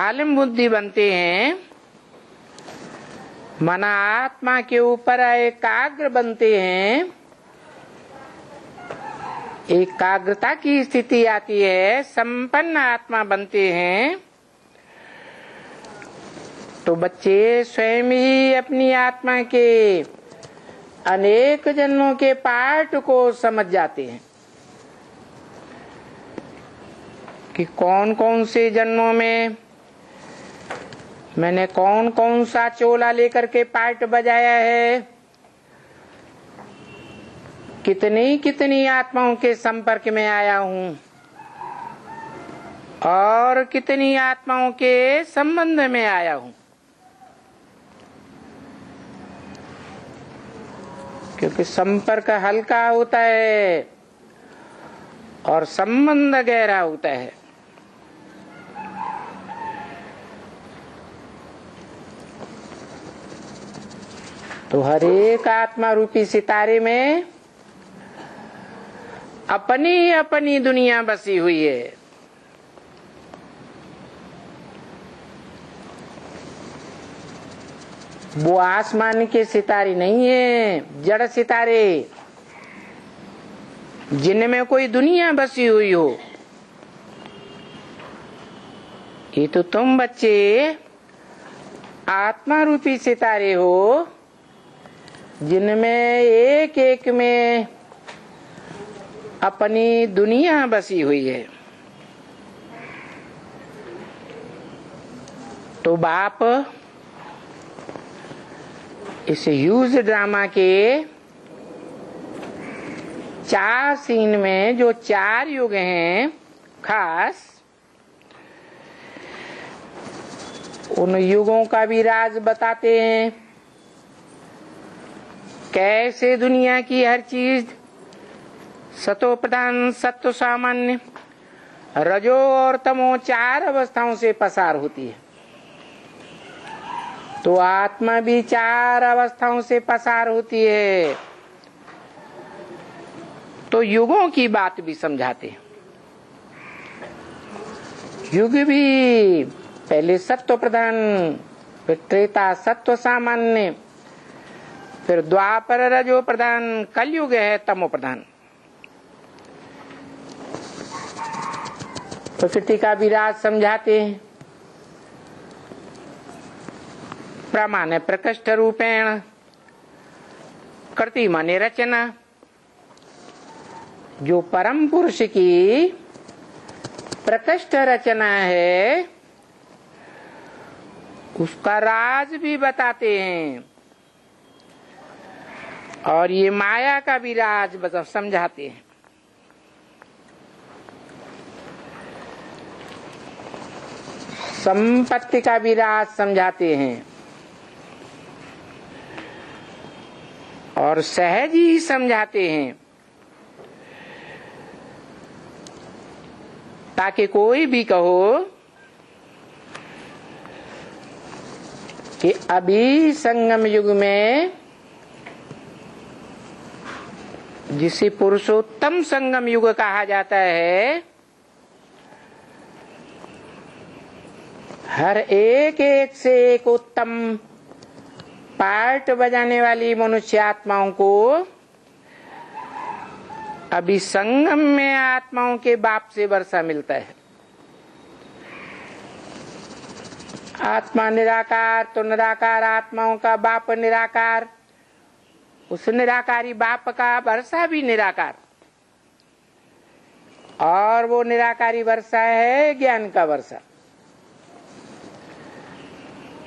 आलिम बुद्धि बनते हैं, मन आत्मा के ऊपर एकाग्र बनते हैं, एकाग्रता की स्थिति आती है, संपन्न आत्मा बनते हैं, तो बच्चे स्वयं ही अपनी आत्मा के अनेक जन्मों के पाठ को समझ जाते हैं कि कौन कौन से जन्मों में मैंने कौन कौन सा चोला लेकर के पाठ बजाया है, कितनी कितनी आत्माओं के संपर्क में आया हूं और कितनी आत्माओं के संबंध में आया हूं। क्योंकि संपर्क हल्का होता है और संबंध गहरा होता है। तो हर एक आत्मा रूपी सितारे में अपनी अपनी दुनिया बसी हुई है। वो आसमान के सितारे नहीं है, जड़ सितारे जिनमें कोई दुनिया बसी हुई हो। ये तो तुम बच्चे आत्मा रूपी सितारे हो, जिनमें एक एक में अपनी दुनिया बसी हुई है। तो बाप इस ह्यूज ड्रामा के 4 सीन में जो 4 युग हैं खास, उन युगों का भी राज बताते हैं। कैसे दुनिया की हर चीज सतो प्रधान सत्व सामान्य रजो और तमो 4 अवस्थाओं से पसार होती है, तो आत्मा भी 4 अवस्थाओं से पसार होती है। तो युगों की बात भी समझाते हैं। युग भी पहले सत्व प्रधान, फिर त्रेता सत्व सामान्य, फिर द्वापर रजो प्रधान, कलयुग है तमो प्रधान। प्रकृति का विराज समझाते हैं। प्रमाण प्रकृष्ट रूपेण कृति माने रचना, जो परम पुरुष की प्रकृष्ट रचना है उसका राज भी बताते हैं, और ये माया का भी राज समझाते हैं। संपत्ति का भी राज समझाते हैं, और सहज ही समझाते हैं, ताकि कोई भी कहो कि अभी संगम युग में, जिसे पुरुषोत्तम संगम युग कहा जाता है, हर एक एक से एक उत्तम पार्ट बजाने वाली मनुष्य आत्माओं को अभी संगम में आत्माओं के बाप से वर्षा मिलता है। आत्मा निराकार, तो निराकार आत्माओं का बाप निराकार, उस निराकारी बाप का वर्षा भी निराकार, और वो निराकारी वर्षा है ज्ञान का वर्षा।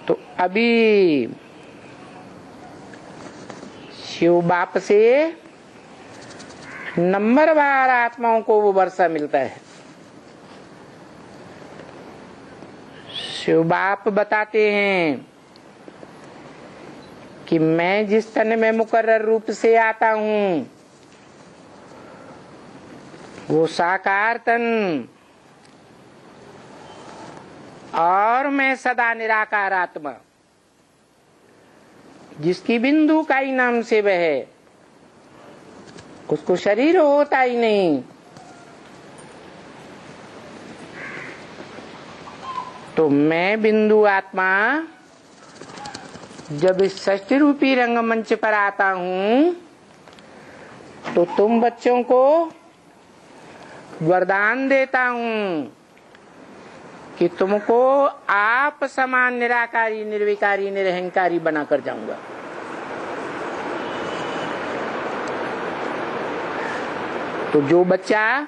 तो अभी शिव बाप से नंबरवार आत्माओं को वो वर्षा मिलता है। शिव बाप बताते हैं कि मैं जिस तन में मुकर्रर रूप से आता हूं वो साकार तन, और मैं सदा निराकार आत्मा, जिसकी बिंदु का ही नाम से वह है, उसको शरीर होता ही नहीं। तो मैं बिंदु आत्मा जब इस षष्ठी रूपी रंगमंच पर आता हूँ तो तुम बच्चों को वरदान देता हूँ कि तुमको आप समान निराकारी, निर्विकारी, निरहंकारी बनाकर जाऊंगा। तो जो बच्चा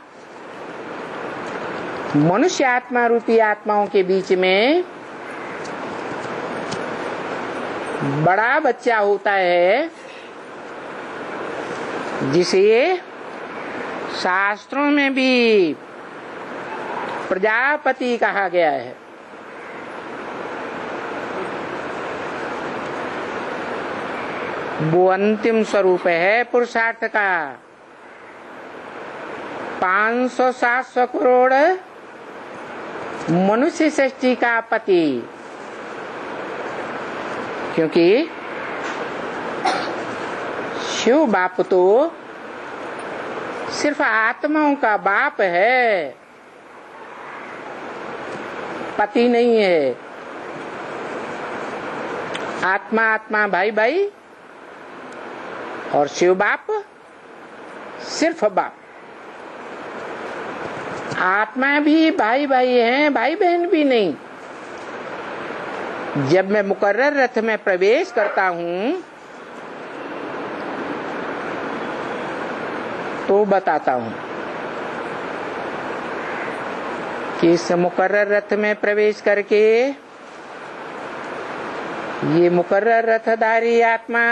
मनुष्य आत्मा रूपी आत्माओं के बीच में बड़ा बच्चा होता है, जिसे शास्त्रों में भी प्रजापति कहा गया है, वो अंतिम स्वरूप है पुरुषार्थ का। 500-700 करोड़ मनुष्य सृष्टि का पति, क्योंकि शिव बाप तो सिर्फ आत्माओं का बाप है, पति नहीं है। आत्मा आत्मा भाई भाई और शिव बाप सिर्फ बाप। आत्मा भी भाई भाई हैं, भाई बहन भी नहीं। जब मैं मुकर्रर रथ में प्रवेश करता हूँ तो बताता हूँ कि इस मुकर्रर रथ में प्रवेश करके ये मुकर्रर रथधारी आत्मा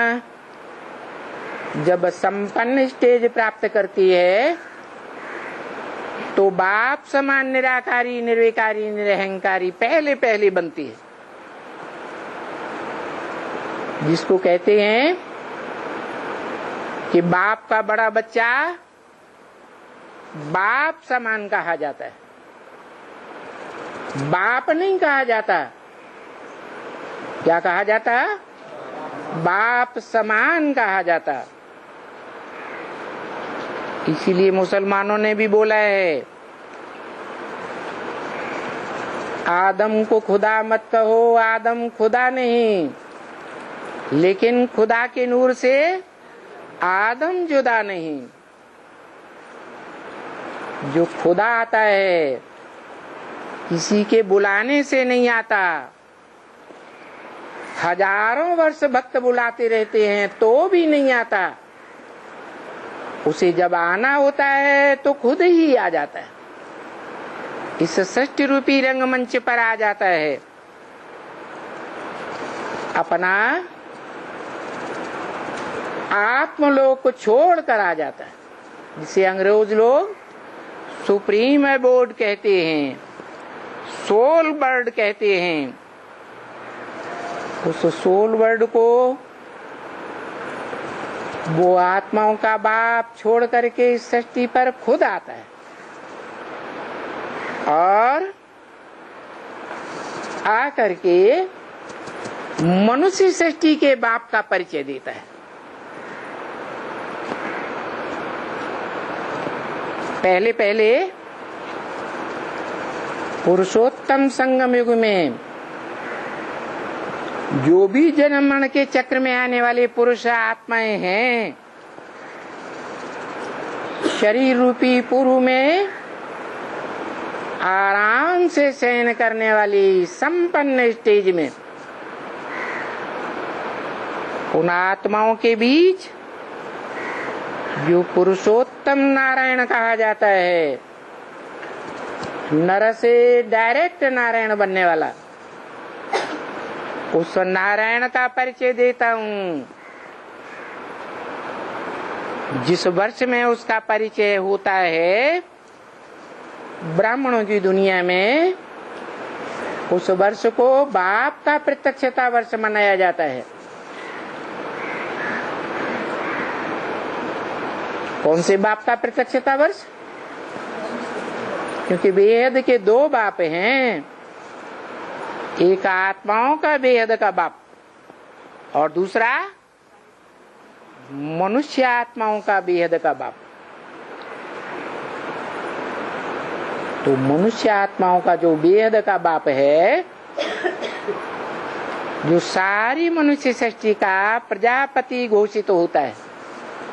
जब संपन्न स्टेज प्राप्त करती है तो बाप समान निराकारी, निर्विकारी, निरहंकारी पहले बनती है, जिसको कहते हैं कि बाप का बड़ा बच्चा बाप समान कहा जाता है, बाप नहीं कहा जाता। क्या कहा जाता? बाप समान कहा जाता। इसीलिए मुसलमानों ने भी बोला है, आदम को खुदा मत कहो, आदम खुदा नहीं, लेकिन खुदा के नूर से आदम जुदा नहीं। जो खुदा आता है किसी के बुलाने से नहीं आता। हजारों वर्ष भक्त बुलाते रहते हैं तो भी नहीं आता। उसे जब आना होता है तो खुद ही आ जाता है, इस षष्ठी रूपी रंगमंच पर आ जाता है, अपना आत्मलोक को छोड़ कर आ जाता है, जिसे अंग्रेज लोग सुप्रीम अबोर्ड कहते हैं, सोल बर्ड कहते हैं। उस सोल बर्ड को वो आत्माओं का बाप छोड़ करके इस सृष्टि पर खुद आता है और आकर के मनुष्य सृष्टि के बाप का परिचय देता है। पहले पुरुषोत्तम संगम युग में जो भी जन्म मरण के चक्र में आने वाले पुरुष आत्माएं हैं, शरीर रूपी पूर्व में आराम से शयन करने वाली संपन्न स्टेज में उन आत्माओं के बीच जो पुरुषोत्तम नारायण कहा जाता है, नर से डायरेक्ट नारायण बनने वाला, उस नारायण का परिचय देता हूँ। जिस वर्ष में उसका परिचय होता है ब्राह्मणों की दुनिया में, उस वर्ष को बाप का प्रत्यक्षता वर्ष मनाया जाता है। कौन से बाप का प्रत्यक्षता वर्ष? क्योंकि वेद के दो बाप हैं, एक आत्माओं का बेहद का बाप और दूसरा मनुष्य आत्माओं का बेहद का बाप। तो मनुष्य आत्माओं का जो बेहद का बाप है जो सारी मनुष्य सृष्टि का प्रजापति घोषित होता है।